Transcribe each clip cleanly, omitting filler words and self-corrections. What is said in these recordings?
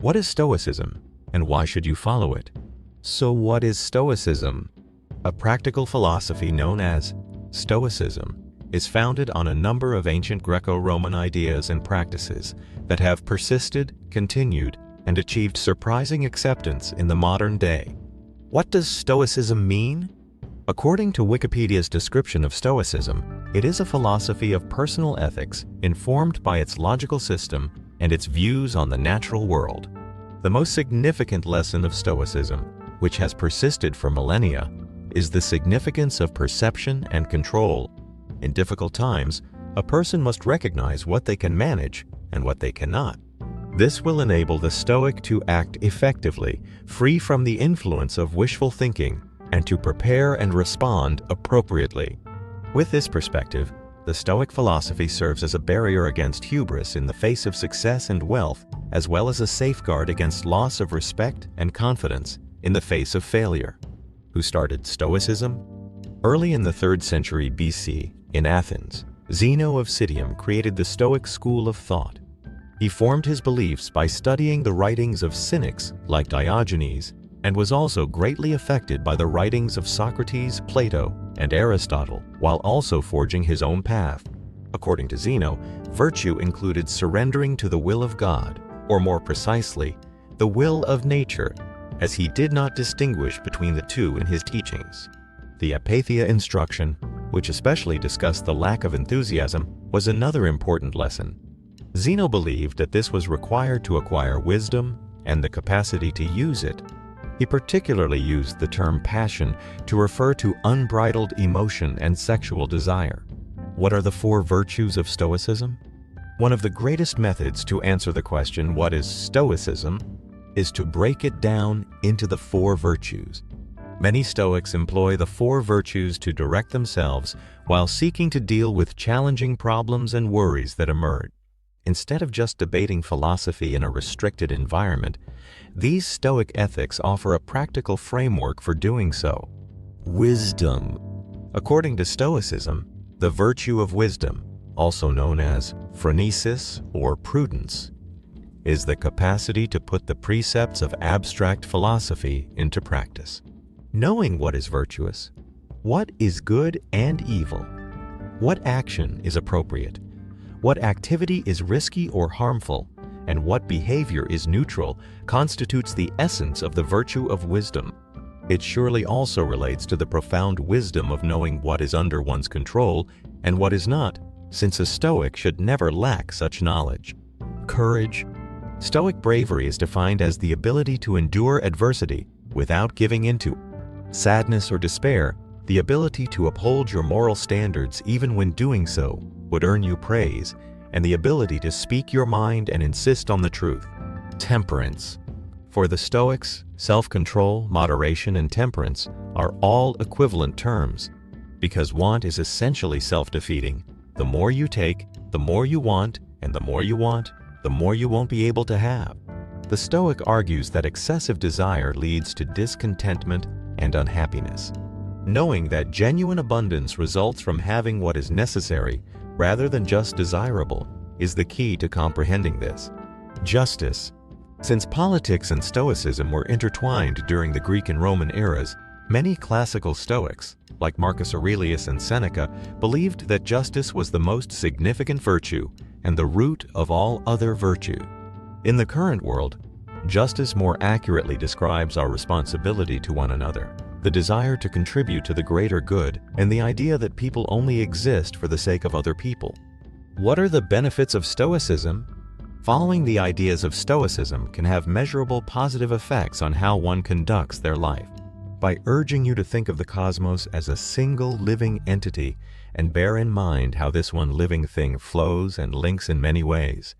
What is Stoicism, and why should you follow it? So what is Stoicism? A practical philosophy known as Stoicism is founded on a number of ancient Greco-Roman ideas and practices that have persisted, continued, and achieved surprising acceptance in the modern day. What does Stoicism mean? According to Wikipedia's description of Stoicism, it is a philosophy of personal ethics informed by its logical system and its views on the natural world. The most significant lesson of Stoicism, which has persisted for millennia, is the significance of perception and control. In difficult times, a person must recognize what they can manage and what they cannot. This will enable the Stoic to act effectively, free from the influence of wishful thinking, and to prepare and respond appropriately. With this perspective, the Stoic philosophy serves as a barrier against hubris in the face of success and wealth, as well as a safeguard against loss of respect and confidence in the face of failure. Who started Stoicism? Early in the 3rd century BC, in Athens, Zeno of Citium created the Stoic school of thought. He formed his beliefs by studying the writings of cynics like Diogenes, and was also greatly affected by the writings of Socrates, Plato, and Aristotle, while also forging his own path. According to Zeno, virtue included surrendering to the will of God, or more precisely, the will of nature, as he did not distinguish between the two in his teachings. The apatheia instruction, which especially discussed the lack of enthusiasm, was another important lesson. Zeno believed that this was required to acquire wisdom and the capacity to use it. He particularly used the term passion to refer to unbridled emotion and sexual desire. What are the 4 virtues of Stoicism? One of the greatest methods to answer the question, what is Stoicism, is to break it down into the 4 virtues. Many Stoics employ the 4 virtues to direct themselves while seeking to deal with challenging problems and worries that emerge. Instead of just debating philosophy in a restricted environment, these Stoic ethics offer a practical framework for doing so. Wisdom. According to Stoicism, the virtue of wisdom, also known as phronesis or prudence, is the capacity to put the precepts of abstract philosophy into practice. Knowing what is virtuous, what is good and evil, what action is appropriate, what activity is risky or harmful, and what behavior is neutral constitutes the essence of the virtue of wisdom. It surely also relates to the profound wisdom of knowing what is under one's control and what is not, since a Stoic should never lack such knowledge. Courage. Stoic bravery is defined as the ability to endure adversity without giving in to sadness or despair. The ability to uphold your moral standards even when doing so would earn you praise, and the ability to speak your mind and insist on the truth. Temperance. For the Stoics, self-control, moderation, and temperance are all equivalent terms, because want is essentially self-defeating. The more you take, the more you want, and the more you want, the more you won't be able to have. The Stoic argues that excessive desire leads to discontentment and unhappiness. Knowing that genuine abundance results from having what is necessary rather than just desirable is the key to comprehending this. Justice. Since politics and Stoicism were intertwined during the Greek and Roman eras, many classical Stoics, like Marcus Aurelius and Seneca, believed that justice was the most significant virtue and the root of all other virtue. In the current world, justice more accurately describes our responsibility to one another, the desire to contribute to the greater good, and the idea that people only exist for the sake of other people. What are the benefits of Stoicism? Following the ideas of Stoicism can have measurable positive effects on how one conducts their life. By urging you to think of the cosmos as a single living entity and bear in mind how this one living thing flows and links in many ways,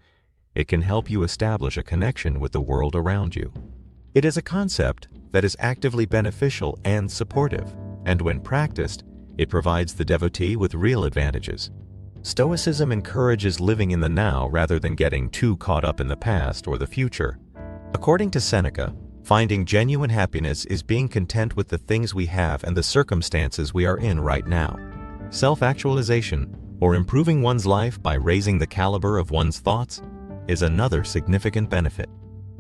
it can help you establish a connection with the world around you. It is a concept that is actively beneficial and supportive, and when practiced, it provides the devotee with real advantages. Stoicism encourages living in the now rather than getting too caught up in the past or the future. According to Seneca, finding genuine happiness is being content with the things we have and the circumstances we are in right now. Self-actualization, or improving one's life by raising the caliber of one's thoughts, is another significant benefit.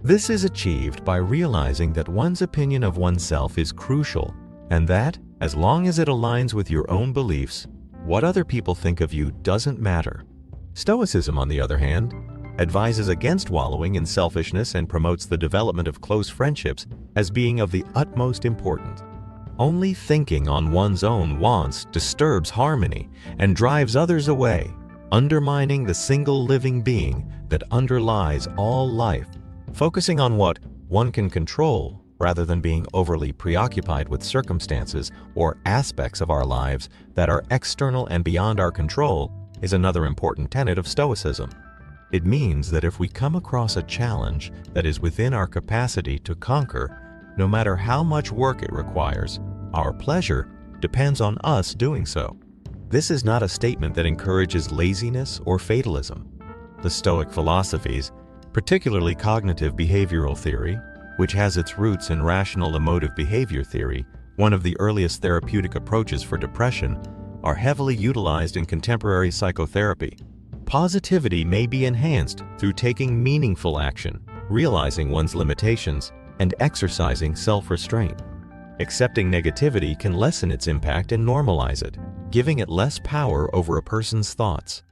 This is achieved by realizing that one's opinion of oneself is crucial, and that, as long as it aligns with your own beliefs, what other people think of you doesn't matter. Stoicism, on the other hand, advises against wallowing in selfishness and promotes the development of close friendships as being of the utmost importance. Only thinking on one's own wants disturbs harmony and drives others away, undermining the single living being that underlies all life. Focusing on what one can control rather than being overly preoccupied with circumstances or aspects of our lives that are external and beyond our control is another important tenet of Stoicism. It means that if we come across a challenge that is within our capacity to conquer, no matter how much work it requires, our pleasure depends on us doing so. This is not a statement that encourages laziness or fatalism. The Stoic philosophies, particularly cognitive behavioral theory, which has its roots in rational emotive behavior theory, one of the earliest therapeutic approaches for depression, are heavily utilized in contemporary psychotherapy. Positivity may be enhanced through taking meaningful action, realizing one's limitations, and exercising self-restraint. Accepting negativity can lessen its impact and normalize it, giving it less power over a person's thoughts.